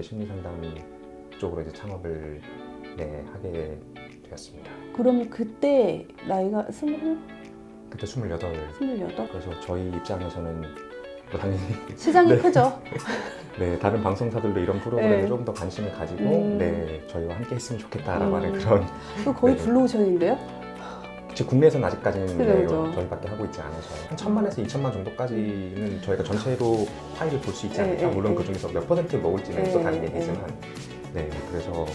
심리상담 쪽으로 이제 창업을 하게 되었습니다. 그럼 그때 나이가 그때 28. 28? 그래서 저희 입장에서는 뭐 당연히 시장이 네. 크죠? 다른 방송사들도 이런 프로그램에 네. 좀 더 관심을 가지고 저희와 함께 했으면 좋겠다라고 하는 그거 거의 네. 블루오션인데요? 국내에서는 아직까지는 그죠. 저희밖에 하고 있지 않아서 한 1,000만에서 2,000만 정도까지는 저희가 전체로 파일을 볼 수 있지 않을까? 물론 그 중에서 몇 퍼센트 먹을지는 또 다른 얘기지만 그래서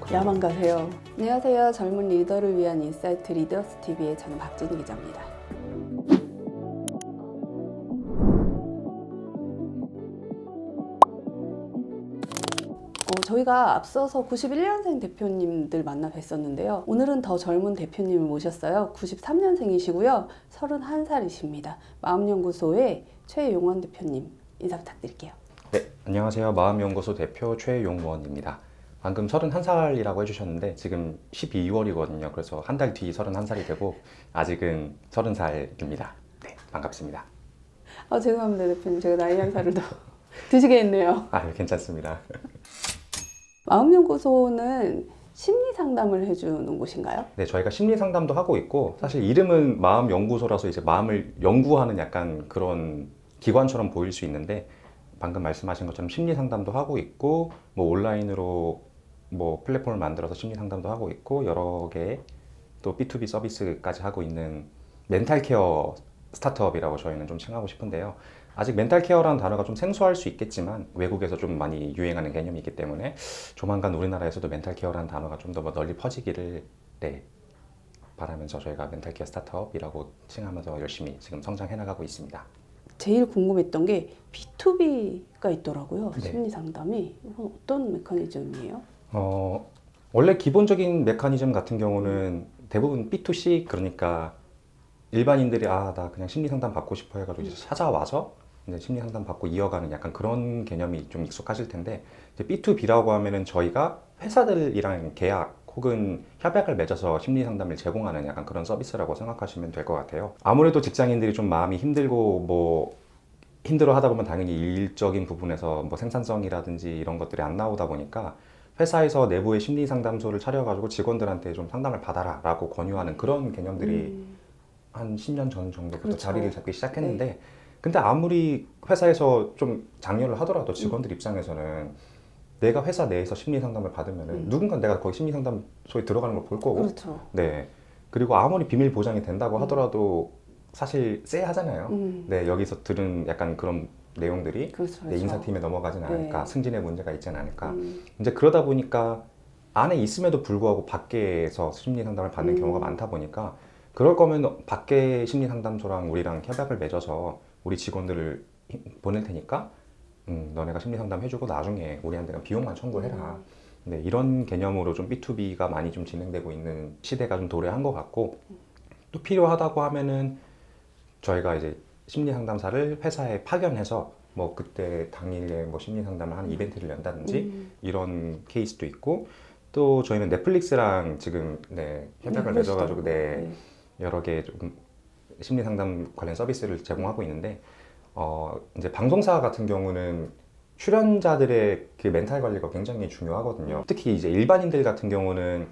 야망 가세요. 안녕하세요. 젊은 리더를 위한 인사이트 리더스 TV의 저는 박진희 기자입니다. 저희가 앞서서 91년생 대표님들 만나 뵀었는데요. 오늘은 더 젊은 대표님을 모셨어요. 93년생이시고요. 31살이십니다. 마음연구소의 최용원 대표님 인사 부탁드릴게요. 네, 안녕하세요. 마음연구소 대표 최용원입니다. 방금 31살이라고 해주셨는데 지금 12월이거든요. 그래서 한 달 뒤 31살이 되고 아직은 30살입니다. 네, 반갑습니다. 죄송합니다 대표님. 제가 나이 한 살을 더 드시게 했네요. 괜찮습니다. 마음연구소는 심리 상담을 해주는 곳인가요? 네, 저희가 심리 상담도 하고 있고 사실 이름은 마음연구소라서 이제 마음을 연구하는 약간 그런 기관처럼 보일 수 있는데 방금 말씀하신 것처럼 심리 상담도 하고 있고 뭐 온라인으로 뭐 플랫폼을 만들어서 심리 상담도 하고 있고 여러 개의 또 B2B 서비스까지 하고 있는 멘탈 케어 스타트업이라고 저희는 좀 칭하고 싶은데요. 아직 멘탈 케어라는 단어가 좀 생소할 수 있겠지만 외국에서 좀 많이 유행하는 개념이 있기 때문에 조만간 우리나라에서도 멘탈 케어라는 단어가 좀 더 널리 퍼지기를 바라면서 저희가 멘탈 케어 스타트업이라고 칭하면서 열심히 지금 성장해 나가고 있습니다. 제일 궁금했던 게 B2B가 있더라고요. 네. 심리 상담이. 이건 어떤 메커니즘이에요? 원래 기본적인 메커니즘 같은 경우는 대부분 B2C 그러니까 일반인들이 나 그냥 심리 상담 받고 싶어 해가지고 이제 찾아와서 이제 심리 상담 받고 이어가는 약간 그런 개념이 좀 익숙하실 텐데 이제 B2B라고 하면은 저희가 회사들이랑 계약 혹은 협약을 맺어서 심리 상담을 제공하는 약간 그런 서비스라고 생각하시면 될 것 같아요. 아무래도 직장인들이 좀 마음이 힘들고 뭐 힘들어 하다 보면 당연히 일적인 부분에서 뭐 생산성이라든지 이런 것들이 안 나오다 보니까 회사에서 내부의 심리 상담소를 차려가지고 직원들한테 좀 상담을 받아라 라고 권유하는 그런 개념들이 한 10년 전 정도부터 그렇죠. 자리를 잡기 시작했는데 근데 아무리 회사에서 좀 장려를 하더라도 직원들 입장에서는 내가 회사 내에서 심리 상담을 받으면은 누군가 내가 거기 심리 상담소에 들어가는 걸 볼 거고 그렇죠. 그리고 아무리 비밀 보장이 된다고 하더라도 사실 쎄하잖아요. 여기서 들은 약간 그런 내용들이 그렇죠. 내 인사팀에 넘어가진 않을까, 네. 승진에 문제가 있지는 않을까. 이제 그러다 보니까 안에 있음에도 불구하고 밖에서 심리 상담을 받는 경우가 많다 보니까 그럴 거면 밖에 심리 상담소랑 우리랑 협약을 맺어서 우리 직원들을 보낼 테니까 너네가 심리 상담 해주고 나중에 우리한테 비용만 청구해라. 이런 개념으로 좀 B2B가 많이 좀 진행되고 있는 시대가 좀 도래한 것 같고 또 필요하다고 하면은 저희가 이제 심리 상담사를 회사에 파견해서 뭐 그때 당일에 뭐 심리 상담을 하는 이벤트를 연다든지 이런 케이스도 있고 또 저희는 넷플릭스랑 지금 협약을 맺어가지고 여러 개 좀 심리 상담 관련 서비스를 제공하고 있는데 이제 방송사 같은 경우는 출연자들의 그 멘탈 관리가 굉장히 중요하거든요. 특히 이제 일반인들 같은 경우는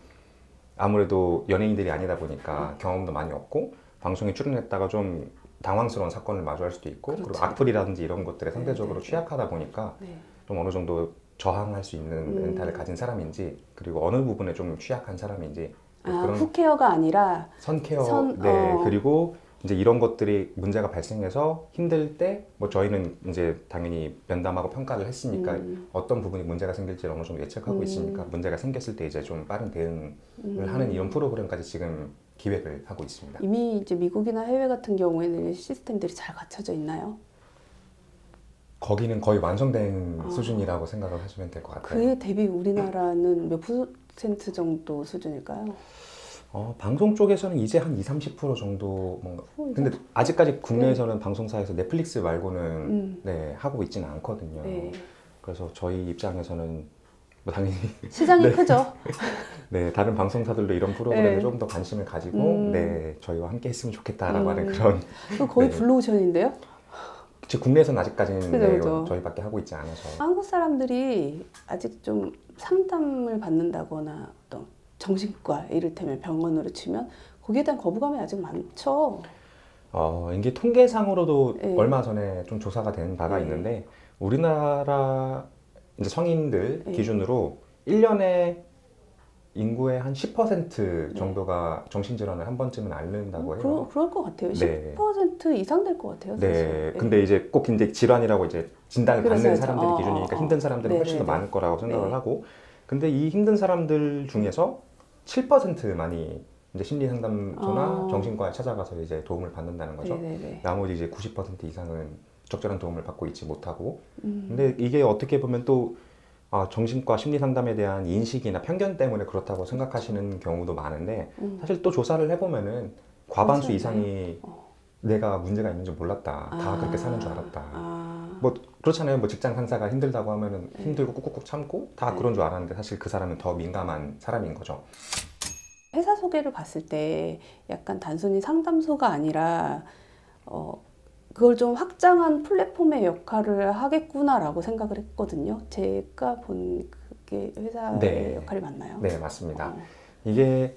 아무래도 연예인들이 아니다 보니까 경험도 많이 없고 방송에 출연했다가 좀 당황스러운 사건을 마주할 수도 있고 그렇죠. 그리고 악플이라든지 이런 것들에 상대적으로 취약하다 보니까 좀 어느 정도 저항할 수 있는 멘탈을 가진 사람인지 그리고 어느 부분에 좀 취약한 사람인지 그런 후케어가 아니라 선케어 그리고 이제 이런 것들이 문제가 발생해서 힘들 때 뭐 저희는 이제 당연히 면담하고 평가를 했으니까 어떤 부분이 문제가 생길지 어느 정도 예측하고 있으니까 문제가 생겼을 때 이제 좀 빠른 대응을 하는 이런 프로그램까지 지금 기획을 하고 있습니다. 이미 이제 미국이나 해외 같은 경우에는 시스템들이 잘 갖춰져 있나요? 거기는 거의 완성된 수준이라고 생각을 하시면 될 것 같아요. 그에 대비 우리나라는 몇 퍼센트 정도 수준일까요? 방송 쪽에서는 이제 한 20-30% 정도 뭔가 근데 아직까지 국내에서는 방송사에서 넷플릭스 말고는 하고 있지는 않거든요. 그래서 저희 입장에서는 뭐 당연히 시장이 크죠? 다른 방송사들도 이런 프로그램에 좀 더 관심을 가지고 저희와 함께 했으면 좋겠다라고 하는 그런 그거 거의 블루오션인데요? 즉 국내에서는 아직까지는 그죠, 네, 그죠. 저희밖에 하고 있지 않아서. 한국 사람들이 아직 좀 상담을 받는다거나 어떤 정신과 이를테면 병원으로 치면 거기에 대한 거부감이 아직 많죠. 이게 통계상으로도 네. 얼마 전에 좀 조사가 된 바가 네. 있는데 우리나라 이제 성인들 네. 기준으로 1년에 인구의 한 10% 네. 정도가 정신질환을 한 번쯤은 앓는다고 해요. 그럴 것 같아요. 네. 10% 이상 될 것 같아요. 사실. 네. 근데 이제 꼭 이제 질환이라고 이제 진단을 받는 그래서 사람들이 기준이니까 힘든 사람들은 훨씬 더 네네네. 많을 거라고 생각을 네. 하고, 근데 이 힘든 사람들 중에서 7%만이 이제 심리 상담소나 정신과에 찾아가서 이제 도움을 받는다는 거죠. 네네네. 나머지 이제 90% 이상은 적절한 도움을 받고 있지 못하고. 근데 이게 어떻게 보면 또 정신과 심리 상담에 대한 인식이나 편견 때문에 그렇다고 생각하시는 경우도 많은데, 사실 또 조사를 해보면은 과반수 그렇지 이상이 내가 문제가 있는 줄 몰랐다. 다 그렇게 사는 줄 알았다. 뭐 그렇잖아요. 뭐 직장 상사가 힘들다고 하면은 힘들고 꾹꾹꾹 참고 다 그런 줄 알았는데 사실 그 사람은 더 민감한 사람인 거죠. 회사 소개를 봤을 때 약간 단순히 상담소가 아니라 그걸 좀 확장한 플랫폼의 역할을 하겠구나라고 생각을 했거든요. 제가 본 그게 회사의 네. 역할이 맞나요? 네, 맞습니다. 이게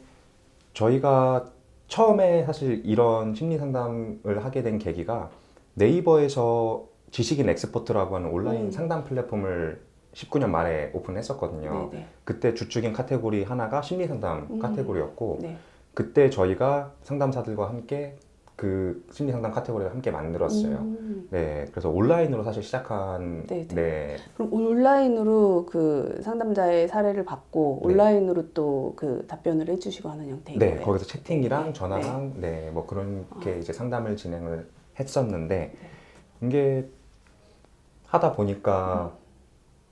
저희가 처음에 사실 이런 심리 상담을 하게 된 계기가 네이버에서 지식인 엑스퍼트라고 하는 온라인 상담 플랫폼을 19년 말에 오픈했었거든요. 네네. 그때 주축인 카테고리 하나가 심리 상담 카테고리였고, 네. 그때 저희가 상담사들과 함께 그 심리 상담 카테고리를 함께 만들었어요. 네, 그래서 온라인으로 사실 시작한 네네. 네, 그럼 온라인으로 그 상담자의 사례를 받고 네. 온라인으로 또 그 답변을 해주시고 하는 형태인 네, 거예요? 거기서 채팅이랑 네. 전화랑 네, 뭐 그렇게 이제 상담을 진행을 했었는데 이게 하다 보니까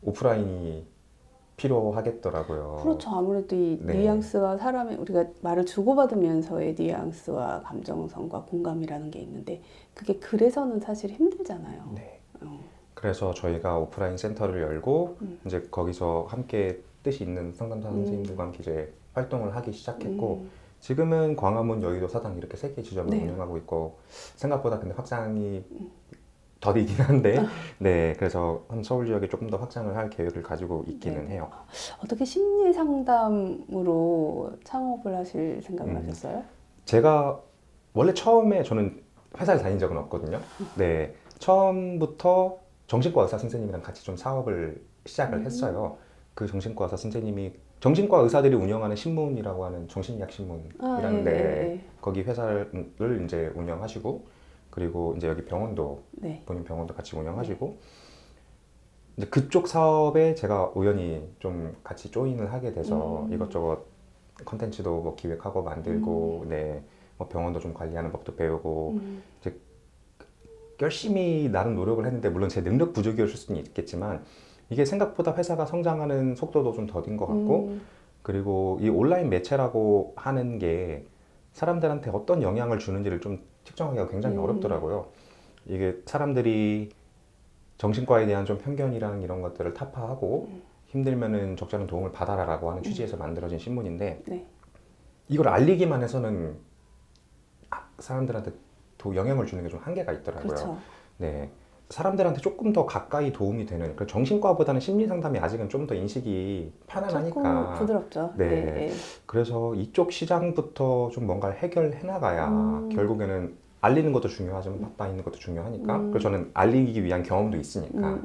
오프라인이 필요하겠더라고요. 그렇죠. 아무래도 이 네. 뉘앙스와 사람의 우리가 말을 주고받으면서의 뉘앙스와 감정선과 공감이라는 게 있는데 그게 그래서는 사실 힘들잖아요. 네. 그래서 저희가 오프라인 센터를 열고 이제 거기서 함께 뜻이 있는 상담사 선생님들과 함께 이제 활동을 하기 시작했고 지금은 광화문, 여의도, 사당 이렇게 3개 지점을 네. 운영하고 있고 생각보다 근데 확장이 더디긴 한데 네, 그래서 한 서울 지역에 조금 더 확장을 할 계획을 가지고 있기는 해요. 어떻게 심리 상담으로 창업을 하실 생각을 하셨어요? 제가 원래 처음에 저는 회사를 다닌 적은 없거든요. 네, 처음부터 정신과 의사 선생님이랑 같이 좀 사업을 시작을 했어요. 그 정신과 의사 선생님이 정신과 의사들이 운영하는 신문이라고 하는 정신의학 신문이라는 데 거기 회사를 이제 운영하시고 그리고 이제 여기 병원도 네. 본인 병원도 같이 운영하시고 이제 그쪽 사업에 제가 우연히 좀 같이 조인을 하게 돼서 이것저것 컨텐츠도 뭐 기획하고 만들고 네, 뭐 병원도 좀 관리하는 법도 배우고 이제 열심히 나름 노력을 했는데 물론 제 능력 부족이었을 수는 있겠지만 이게 생각보다 회사가 성장하는 속도도 좀 더딘 것 같고 그리고 이 온라인 매체라고 하는 게 사람들한테 어떤 영향을 주는지를 좀 측정하기가 굉장히 어렵더라고요. 이게 사람들이 정신과에 대한 좀 편견이랑 이런 것들을 타파하고 힘들면은 적절한 도움을 받아라라고 하는 취지에서 만들어진 신문인데 네. 이걸 알리기만 해서는 사람들한테 영향을 주는 게 좀 한계가 있더라고요. 그렇죠. 네, 사람들한테 조금 더 가까이 도움이 되는 그 정신과보다는 심리 상담이 아직은 좀 더 인식이 편안하니까 조금 부드럽죠. 네. 네. 그래서 이쪽 시장부터 좀 뭔가를 해결해 나가야 결국에는 알리는 것도 중요하지만 바빠 있는 것도 중요하니까 그래서 저는 알리기 위한 경험도 있으니까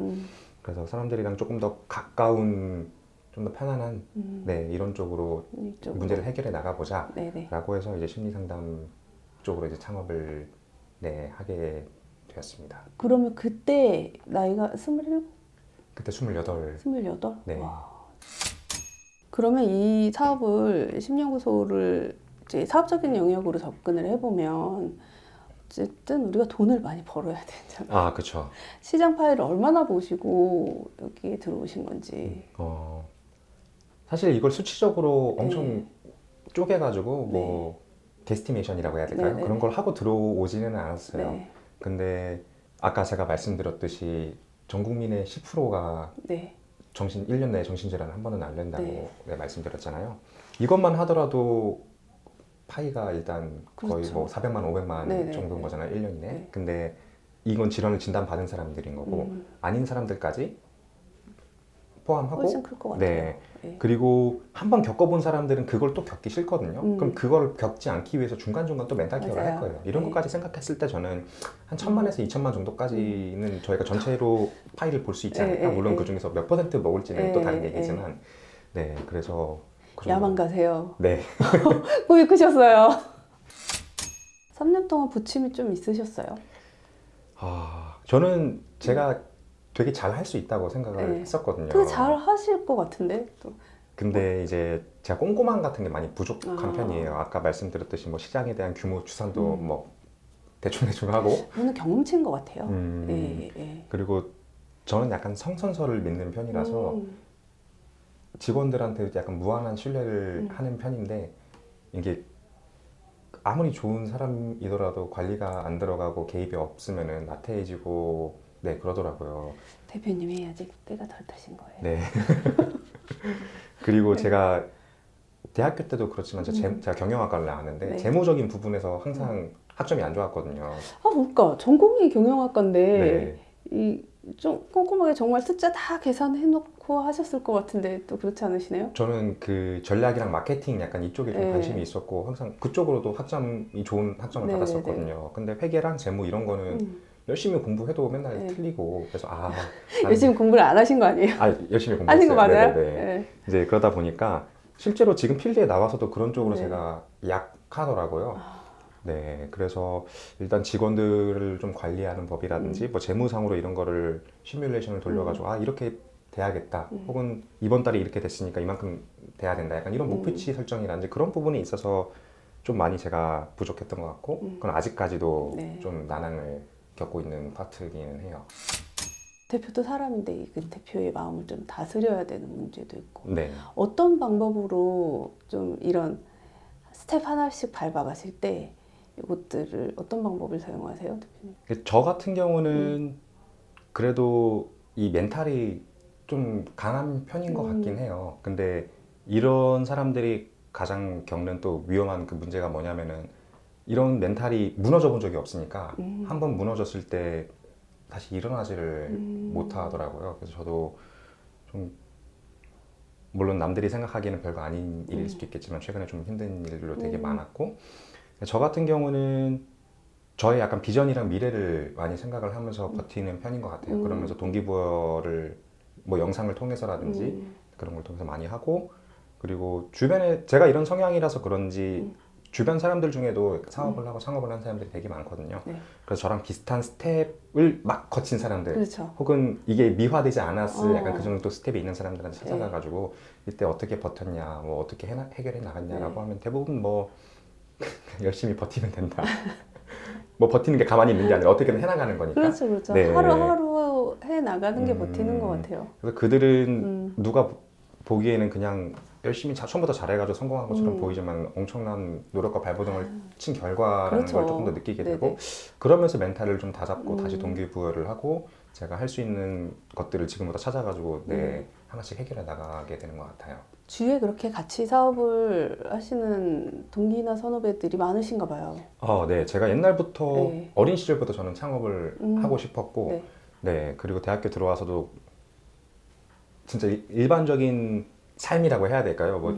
그래서 사람들이랑 조금 더 가까운 좀 더 편안한 네, 이런 쪽으로 이쪽으로. 문제를 해결해 나가보자 네네. 라고 해서 이제 심리 상담 쪽으로 이제 창업을 네, 하게 되었습니다. 그러면 그때 나이가 27? 그때 28. 28? 네. 와. 그러면 이 사업을 심리연구소를 이제 사업적인 영역으로 접근을 해보면 어쨌든 우리가 돈을 많이 벌어야 되잖아요. 그렇죠. 시장 파일을 얼마나 보시고 여기에 들어오신 건지. 사실 이걸 수치적으로 네. 엄청 쪼개가지고 뭐 게스티메이션이라고 해야 될까요? 네, 그런 걸 하고 들어오지는 않았어요. 네. 근데 아까 제가 말씀드렸듯이 전 국민의 10%가 네. 1년 내에 정신질환을 한 번은 앓는다고 네. 네, 말씀드렸잖아요. 이것만 하더라도 파이가 일단 거의 그렇죠. 뭐 400만, 500만 네, 네, 정도인 네. 거잖아요. 1년 이내. 네. 근데 이건 질환을 진단받은 사람들인 거고 아닌 사람들까지 포함하고 훨씬 클 것 같아요. 네. 예. 그리고 한번 겪어본 사람들은 그걸 또 겪기 싫거든요. 그럼 그걸 겪지 않기 위해서 중간중간 또 멘탈 케어를 할 맞아요. 거예요. 이런 네. 것까지 생각했을 때 저는 한 1,000만에서 2,000만 정도까지는 저희가 전체로 파일을 볼 수 있지 않을까. 물론 그 중에서 몇 퍼센트 먹을지는 또 다른 얘기지만 네, 그래서 그 정도. 야만 가세요. 네. 꿈이 크셨어요. 3년 동안 부침이 좀 있으셨어요? 저는 제가 되게 잘 할 수 있다고 생각을 네. 했었거든요. 되게 잘 하실 것 같은데 또. 근데 이제 제가 꼼꼼함 같은 게 많이 부족한 아. 편이에요. 아까 말씀드렸듯이 뭐 시장에 대한 규모 추산도 뭐 대충 하고 저는 경험치인 것 같아요. 음. 예. 그리고 저는 약간 성선설을 믿는 편이라서 직원들한테 약간 무한한 신뢰를 하는 편인데 이게 아무리 좋은 사람이더라도 관리가 안 들어가고 개입이 없으면은 나태해지고 네 그러더라고요. 대표님이 아직 때가 덜 타신 거예요. 네. 그리고 제가 대학교 때도 그렇지만 제가 경영학과를 나왔는데 네. 재무적인 부분에서 항상 학점이 안 좋았거든요. 아, 그러니까 전공이 경영학과인데 네. 좀 꼼꼼하게 정말 숫자 다 계산해놓고 하셨을 것 같은데 또 그렇지 않으시네요? 저는 그 전략이랑 마케팅 약간 이쪽에 좀 네. 관심이 있었고 항상 그쪽으로도 학점이 좋은 학점을 네, 받았었거든요. 근데 회계랑 재무 이런 거는 열심히 공부해도 맨날 네. 틀리고 그래서 열심히 공부를 안 하신 거 아니에요? 열심히 공부했어요. 하신 거 맞아요? 네네네. 네. 이제 그러다 보니까 실제로 지금 필드에 나와서도 그런 쪽으로 네. 제가 약하더라고요. 네, 그래서 일단 직원들을 좀 관리하는 법이라든지 뭐 재무상으로 이런 거를 시뮬레이션을 돌려가지고 이렇게 돼야겠다. 혹은 이번 달에 이렇게 됐으니까 이만큼 돼야 된다. 약간 이런 목표치 설정이라든지 그런 부분이 있어서 좀 많이 제가 부족했던 것 같고 그건 아직까지도 네. 좀 난항을 겪고 있는 파트기는 해요. 대표도 사람인데 그 대표의 마음을 좀 다스려야 되는 문제도 있고 네. 어떤 방법으로 좀 이런 스텝 하나씩 밟아가실 때 이것들을 어떤 방법을 사용하세요, 대표님? 저 같은 경우는 그래도 이 멘탈이 좀 강한 편인 것 같긴 해요. 근데 이런 사람들이 가장 겪는 또 위험한 그 문제가 뭐냐면은 이런 멘탈이 무너져 본 적이 없으니까 한번 무너졌을 때 다시 일어나지를 못 하더라고요. 그래서 저도 좀 물론 남들이 생각하기에는 별거 아닌 일일 수도 있겠지만 최근에 좀 힘든 일로 되게 많았고 저 같은 경우는 저의 약간 비전이랑 미래를 많이 생각을 하면서 버티는 편인 것 같아요. 그러면서 동기부여를 뭐 영상을 통해서라든지 그런 걸 통해서 많이 하고 그리고 주변에 제가 이런 성향이라서 그런지 주변 사람들 중에도 사업을 하고 창업을 한 사람들이 되게 많거든요. 네. 그래서 저랑 비슷한 스텝을 막 거친 사람들 그렇죠. 혹은 이게 미화되지 않았을 약간 그 정도 스텝이 있는 사람들한테 찾아가가지고 이때 어떻게 버텼냐 뭐 어떻게 해결해 나갔냐라고 하면 대부분 뭐 열심히 버티면 된다. 뭐 버티는 게 가만히 있는 게 아니라 어떻게든 해나가는 거니까. 그렇죠, 그렇죠. 네. 하루하루 해 나가는 게 버티는 것 같아요. 그래서 그들은 누가 보기에는 그냥 열심히 처음부터 잘해가지고 성공한 것처럼 보이지만 엄청난 노력과 발버둥을 친 결과라는 그렇죠. 걸 조금 더 느끼게 네네. 되고 그러면서 멘탈을 좀 다잡고 다시 동기부여를 하고 제가 할 수 있는 것들을 지금부터 찾아가지고 하나씩 해결해 나가게 되는 것 같아요. 주위에 그렇게 같이 사업을 하시는 동기나 선후배들이 많으신가 봐요. 네. 제가 옛날부터 네. 어린 시절부터 저는 창업을 하고 싶었고 네. 네. 그리고 대학교 들어와서도 진짜 일반적인 삶이라고 해야 될까요? 뭐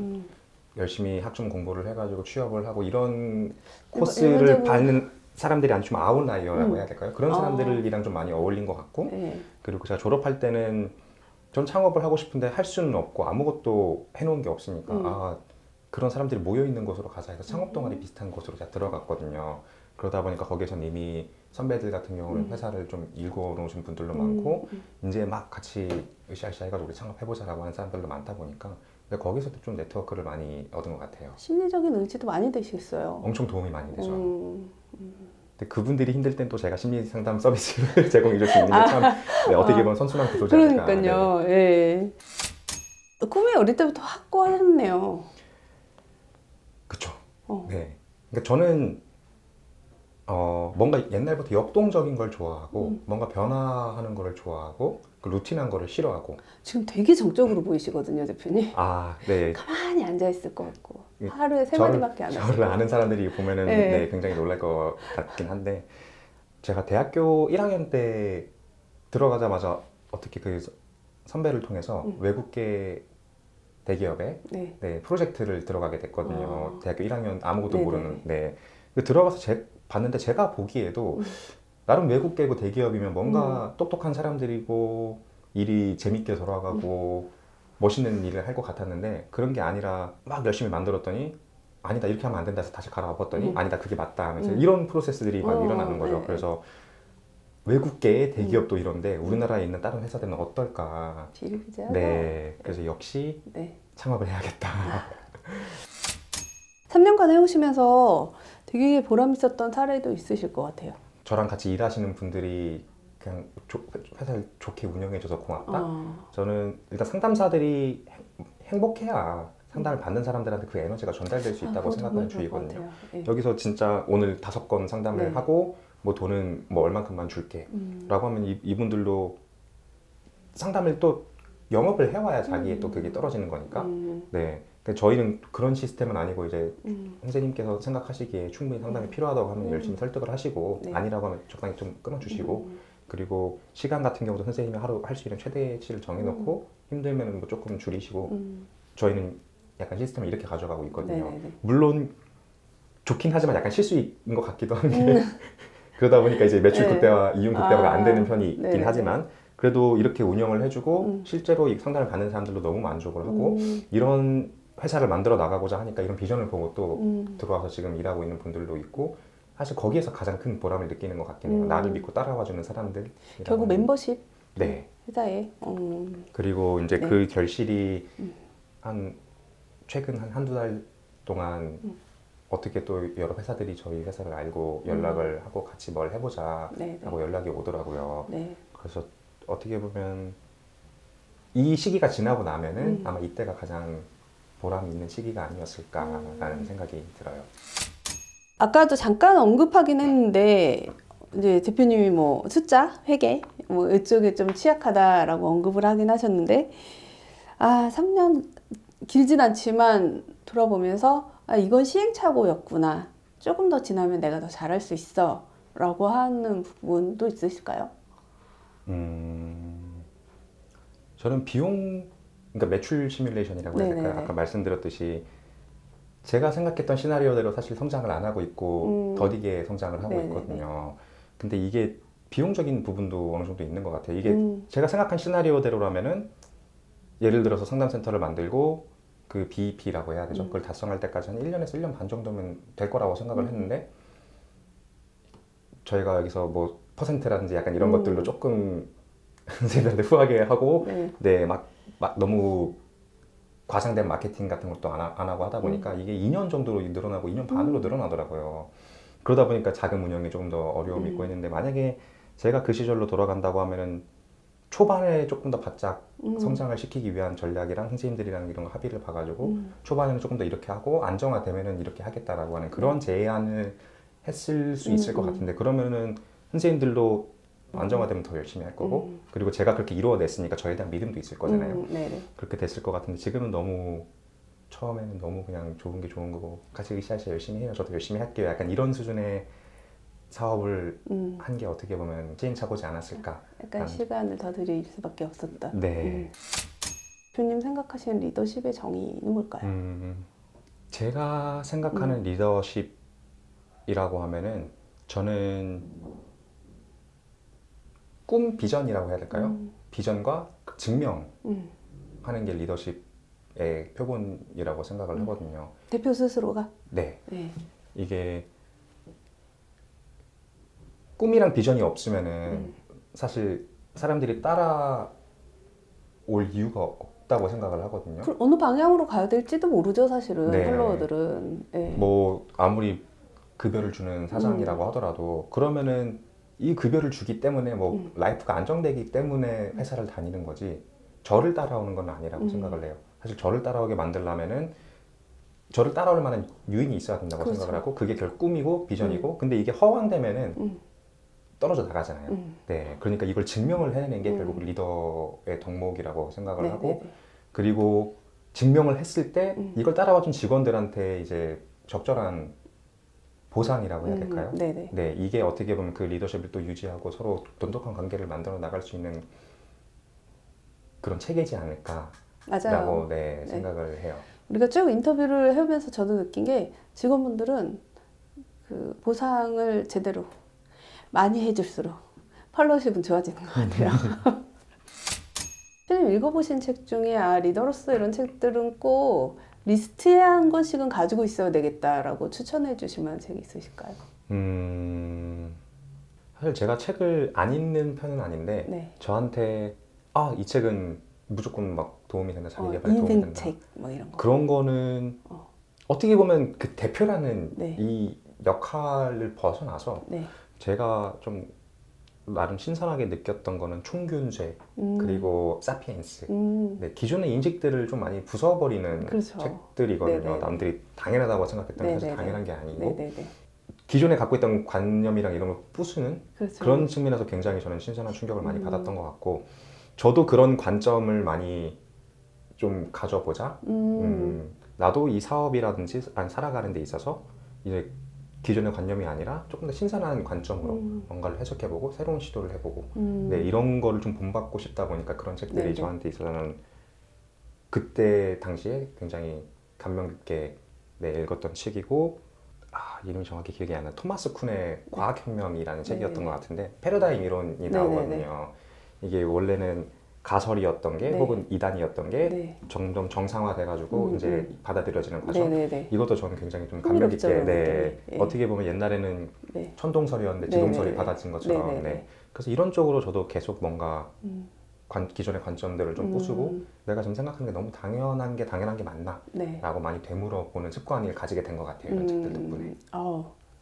열심히 학점 공부를 해가지고 취업을 하고 이런 코스를 일반적으로- 밟는 사람들이 아니면 좀 아웃라이어라고 해야 될까요? 그런 사람들이랑 좀 많이 어울린 것 같고 네. 그리고 제가 졸업할 때는 전 창업을 하고 싶은데 할 수는 없고 아무것도 해놓은 게 없으니까 그런 사람들이 모여 있는 곳으로 가자 해서 창업 동아리 비슷한 곳으로 제가 들어갔거든요. 그러다 보니까 거기에선 이미 선배들 같은 경우는 회사를 좀 일궈 놓으신 분들도 많고 이제 막 같이 으쌰으쌰 해가지고 우리 창업해보자라고 하는 사람들도 많다 보니까 근데 거기서도 좀 네트워크를 많이 얻은 것 같아요. 심리적인 의지도 많이 되시겠어요. 엄청 도움이 많이 되죠. 음, 근데 그분들이 힘들 땐 또 제가 심리 상담 서비스를 제공해 줄 수 있는 게 참 어떻게 보면 선순환 구조지 않을까. 그러니까요. 예. 꿈이 어릴 때부터 확고하셨네요. 그쵸. 어. 네. 그러니까 저는 뭔가 옛날부터 역동적인 걸 좋아하고 뭔가 변화하는 거를 좋아하고 그 루틴한 거를 싫어하고 지금 되게 정적으로 보이시거든요, 대표님. 네. 가만히 앉아 있을 것 같고 하루에 저를 3마디밖에 안 하시고. 저를 아는 사람들이 보면은 네. 굉장히 놀랄 것 같긴 한데 제가 대학교 1학년 때 들어가자마자 어떻게 그 선배를 통해서 외국계 대기업에 네. 네, 프로젝트를 들어가게 됐거든요. 아. 대학교 1학년 아무것도 네네네. 모르는. 네. 그 들어가서 봤는데 제가 보기에도 나름 외국계고 대기업이면 뭔가 똑똑한 사람들이고 일이 재밌게 돌아가고 멋있는 일을 할 것 같았는데 그런 게 아니라 막 열심히 만들었더니 아니다 이렇게 하면 안 된다 해서 다시 갈아엎었더니 아니다 그게 맞다 하면서 이런 프로세스들이 막 일어나는 거죠. 네. 그래서 외국계의 대기업도 이런데 우리나라에 있는 다른 회사들은 어떨까. 비일비재하죠. 네. 그래서 역시 네. 창업을 해야겠다. 3년간 해오시면서 되게 보람 있었던 사례도 있으실 것 같아요. 저랑 같이 일하시는 분들이 그냥 회사를 좋게 운영해줘서 고맙다. 저는 일단 상담사들이 행복해야 상담을 받는 사람들한테 그 에너지가 전달될 수 있다고 생각하는 주의거든요. 네. 여기서 진짜 오늘 5건 상담을 네. 하고 뭐 돈은 뭐 얼만큼만 줄게 라고 하면 이분들도 상담을 또 영업을 해와야 자기의 또 그게 떨어지는 거니까. 네. 그러니까 저희는 그런 시스템은 아니고 이제 선생님께서 생각하시기에 충분히 상담이 필요하다고 하면 열심히 설득을 하시고 네. 아니라고 하면 적당히 좀 끊어주시고 그리고 시간 같은 경우도 선생님이 하루 할 수 있는 최대치를 정해놓고 힘들면 뭐 조금 줄이시고 저희는 약간 시스템을 이렇게 가져가고 있거든요. 네네네. 물론 좋긴 하지만 약간 실수인 것 같기도 한 게 그러다 보니까 이제 매출 네. 극대화, 이윤 극대화가 안 되는 편이 있긴 네네네. 하지만 그래도 이렇게 운영을 해주고 실제로 이 상담을 받는 사람들도 너무 만족을 하고 이런 회사를 만들어 나가고자 하니까 이런 비전을 보고 또 들어와서 지금 일하고 있는 분들도 있고 사실 거기에서 가장 큰 보람을 느끼는 것 같긴 해요. 나를 믿고 따라와주는 사람들. 결국 멤버십 네. 회사에 그리고 이제 네. 그 결실이 최근 한두 달 동안 어떻게 또 여러 회사들이 저희 회사를 알고 연락을 하고 같이 뭘 해보자 네, 라고 연락이 오더라고요. 네. 그래서 어떻게 보면 이 시기가 지나고 나면은 아마 이때가 가장 보람 있는 시기가 아니었을까라는 생각이 들어요. 아까도 잠깐 언급하긴 했는데 이제 대표님이 뭐 숫자, 회계 뭐 이쪽에 좀 취약하다라고 언급을 하긴 하셨는데 3년 길진 않지만 돌아보면서 이건 시행착오였구나. 조금 더 지나면 내가 더 잘할 수 있어. 라고 하는 부분도 있으실까요? 저는 그러니까 매출 시뮬레이션이라고 해야 될까요? 네네네. 아까 말씀드렸듯이 제가 생각했던 시나리오대로 사실 성장을 안 하고 있고 더디게 성장을 하고 네네네. 있거든요. 근데 이게 비용적인 부분도 어느 정도 있는 것 같아요. 이게 음. 제가 생각한 시나리오대로라면은 예를 들어서 상담센터를 만들고 그 BEP라고 해야 되죠. 그걸 달성할 때까지 한 1년에서 1년 반 정도면 될 거라고 생각을 했는데 저희가 여기서 뭐 퍼센트라든지 약간 이런 것들로 조금 선생님들한테 후하게 하고 네, 막 너무 과장된 마케팅 같은 것도 안 하고 하다 보니까 이게 2년 정도로 늘어나고 2년 반으로 늘어나더라고요. 그러다 보니까 자금 운영에 조금 더 어려움이 있고 했는데 만약에 제가 그 시절로 돌아간다고 하면은 초반에 조금 더 바짝 성장을 시키기 위한 전략이랑 선생님들이랑 이런 거 합의를 봐가지고 초반에는 조금 더 이렇게 하고 안정화되면은 이렇게 하겠다라고 하는 그런 제안을 했을 수 있을 것 같은데 그러면은 선생님들도 안정화되면 더 열심히 할 거고 그리고 제가 그렇게 이루어냈으니까 저에 대한 믿음도 있을 거잖아요. 그렇게 됐을 것 같은데 지금은 너무 처음에는 너무 그냥 좋은 게 좋은 거고 같이 으쌰으쌰 열심히 해요. 저도 열심히 할게요. 약간 이런 수준의 사업을 한 게 어떻게 보면 시행착오지 않았을까. 약간 시간을 더 들일 수밖에 없었다. 네. 대표님 생각하시는 리더십의 정의는 뭘까요? 제가 생각하는 리더십이라고 하면은 저는 꿈 비전이라고 해야 될까요? 비전과 증명하는 게 리더십의 표본이라고 생각을 하거든요. 대표 스스로가? 네. 네. 이게 꿈이랑 비전이 없으면은 사실 사람들이 따라올 이유가 없다고 생각을 하거든요. 어느 방향으로 가야 될지도 모르죠, 사실은. 네. 팔로워들은. 네. 뭐 아무리 급여를 주는 사장이라고 하더라도 그러면은 이 급여를 주기 때문에 뭐 라이프가 안정되기 때문에 회사를 다니는 거지 저를 따라오는 건 아니라고 생각을 해요. 사실 저를 따라오게 만들려면은 저를 따라올 만한 유인이 있어야 된다고 그렇죠. 생각을 하고 그게 결국 꿈이고 비전이고 근데 이게 허황되면은 떨어져 나가잖아요. 네, 그러니까 이걸 증명을 해내는 게 결국 리더의 덕목이라고 생각을 하고 그리고 증명을 했을 때 이걸 따라와준 직원들한테 이제 적절한 보상이라고 해야 될까요? 네네. 네, 이게 어떻게 보면 그 리더십을 또 유지하고 서로 돈독한 관계를 만들어 나갈 수 있는 그런 체계지 않을까라고 맞아요. 네, 네. 생각을 해요. 우리가 쭉 인터뷰를 해오면서 저도 느낀 게 직원분들은 그 보상을 제대로 많이 해줄수록 팔로우십은 좋아지는 것 같아요. 선생님 읽어보신 책 중에 리더로서 이런 책들은 꼭 리스트에 한 권씩은 가지고 있어야 되겠다라고 추천해 주실 만한 책이 있으실까요? 사실 제가 책을 안 읽는 편은 아닌데 네. 저한테 이 책은 무조건 막 도움이 된다, 자기 개발에 도움이 된다. 인생책 뭐 이런 거. 그런 거는 어떻게 보면 그 대표라는 네. 이 역할을 벗어나서 네. 제가 좀 나름 신선하게 느꼈던 거는 총균죄 그리고 사피엔스 네, 기존의 인식들을 좀 많이 부숴버리는 그렇죠. 책들이거든요. 네네네. 남들이 당연하다고 생각했던 게 사실 네네네. 당연한 게 아니고 네네네. 기존에 갖고 있던 관념이랑 이런 걸 부수는 그렇죠. 그런 측면에서 굉장히 저는 신선한 충격을 많이 받았던 것 같고 저도 그런 관점을 많이 좀 가져보자. 나도 이 사업이라든지 아니 살아가는 데 있어서 이제 기존의 관념이 아니라 조금 더 신선한 관점으로 뭔가를 해석해보고 새로운 시도를 해보고 네, 이런 거를 좀 본받고 싶다 보니까 그런 책들이 네네. 저한테 있어서는 그때 당시에 굉장히 감명 깊게 네, 읽었던 책이고 이름이 정확히 기억이 안 나. 토마스 쿤의 과학혁명이라는 책이었던 네네. 것 같은데 패러다임 이론이 네네네. 나오거든요. 이게 원래는 가설이었던 게 네. 혹은 이단이었던 게 네. 점점 정상화돼가지고 이제 받아들여지는 과정. 네네네. 이것도 저는 굉장히 좀 감명 깊게 흥미롭죠, 네, 네. 어떻게 보면 옛날에는 네. 천동설이었는데 네네네. 지동설이 받아진 것처럼 네네네. 네. 그래서 이런 쪽으로 저도 계속 뭔가 기존의 관점들을 좀 부수고 내가 지금 생각하는 게 너무 당연한 게 맞나? 네. 라고 많이 되물어보는 습관을 가지게 된 것 같아요. 이런 책들 덕분에.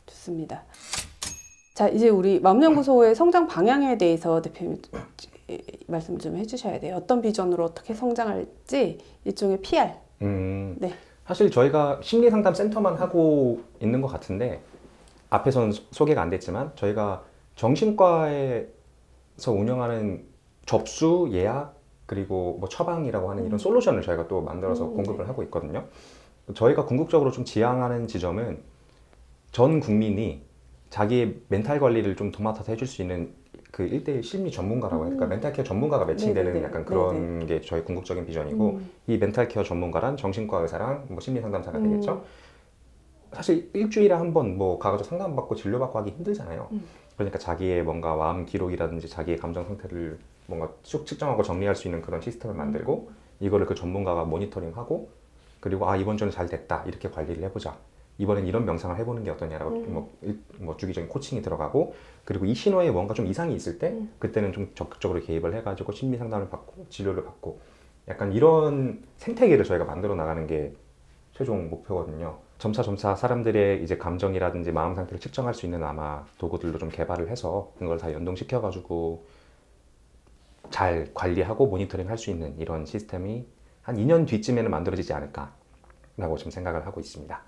좋습니다. 자, 이제 우리 마음연구소의 성장 방향에 대해서 대표님 말씀 좀 해주셔야 돼요. 어떤 비전으로 어떻게 성장할지 일종의 PR. 네. 사실 저희가 심리상담 센터만 하고 있는 것 같은데 앞에서는 소개가 안 됐지만 저희가 정신과에서 운영하는 접수, 예약, 그리고 뭐 처방이라고 하는 이런 솔루션을 저희가 또 만들어서 공급을 하고 있거든요. 저희가 궁극적으로 좀 지향하는 지점은 전 국민이 자기의 멘탈 관리를 좀 도맡아서 해줄 수 있는 그 1대1 심리 전문가라고 해야 될까? 멘탈 케어 전문가가 매칭되는 네네네. 약간 그런 게 저희 궁극적인 비전이고 이 멘탈 케어 전문가란 정신과 의사랑 뭐 심리 상담사가 되겠죠? 사실 일주일에 한 번 뭐 가가지고 상담받고 진료받고 하기 힘들잖아요. 그러니까 자기의 뭔가 마음 기록이라든지 자기의 감정 상태를 뭔가 쭉 측정하고 정리할 수 있는 그런 시스템을 만들고 이거를 그 전문가가 모니터링하고 그리고 이번 주는 잘 됐다 이렇게 관리를 해보자. 이번엔 이런 명상을 해보는 게 어떠냐라고 뭐 주기적인 코칭이 들어가고 그리고 이 신호에 뭔가 좀 이상이 있을 때 그때는 좀 적극적으로 개입을 해가지고 심리 상담을 받고 진료를 받고 약간 이런 생태계를 저희가 만들어 나가는 게 최종 목표거든요. 점차 사람들의 이제 감정이라든지 마음 상태를 측정할 수 있는 아마 도구들도 좀 개발을 해서 그걸 다 연동시켜가지고 잘 관리하고 모니터링 할 수 있는 이런 시스템이 한 2년 뒤쯤에는 만들어지지 않을까라고 좀 생각을 하고 있습니다.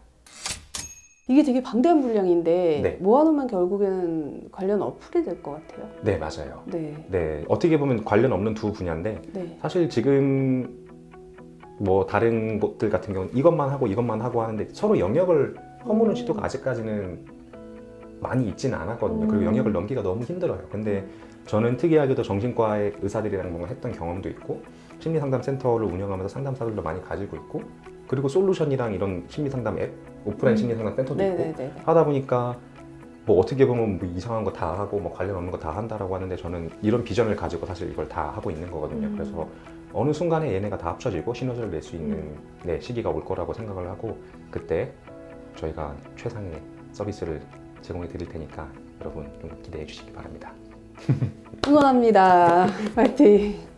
이게 되게 방대한 분량인데 네. 모아놓으면 결국에는 관련 어플이 될 것 같아요. 네, 맞아요. 네. 네, 어떻게 보면 관련 없는 두 분야인데 네. 사실 지금 뭐 다른 곳들 같은 경우는 이것만 하고 하는데 서로 영역을 허무는 시도가 아직까지는 많이 있지는 않았거든요. 그리고 영역을 넘기가 너무 힘들어요. 근데 저는 특이하게도 정신과의 의사들이랑 뭔가 했던 경험도 있고 심리상담센터를 운영하면서 상담사들도 많이 가지고 있고 그리고 솔루션이랑 이런 심리상담 앱, 오프라인 심리상담 센터도 있고 네네네. 하다 보니까 뭐 어떻게 보면 뭐 이상한 거 다 하고 뭐 관련 없는 거 다 한다라고 하는데 저는 이런 비전을 가지고 사실 이걸 다 하고 있는 거거든요. 그래서 어느 순간에 얘네가 다 합쳐지고 시너지를 낼 수 있는 네, 시기가 올 거라고 생각을 하고 그때 저희가 최상의 서비스를 제공해 드릴 테니까 여러분 좀 기대해 주시기 바랍니다. 응원합니다. 파이팅.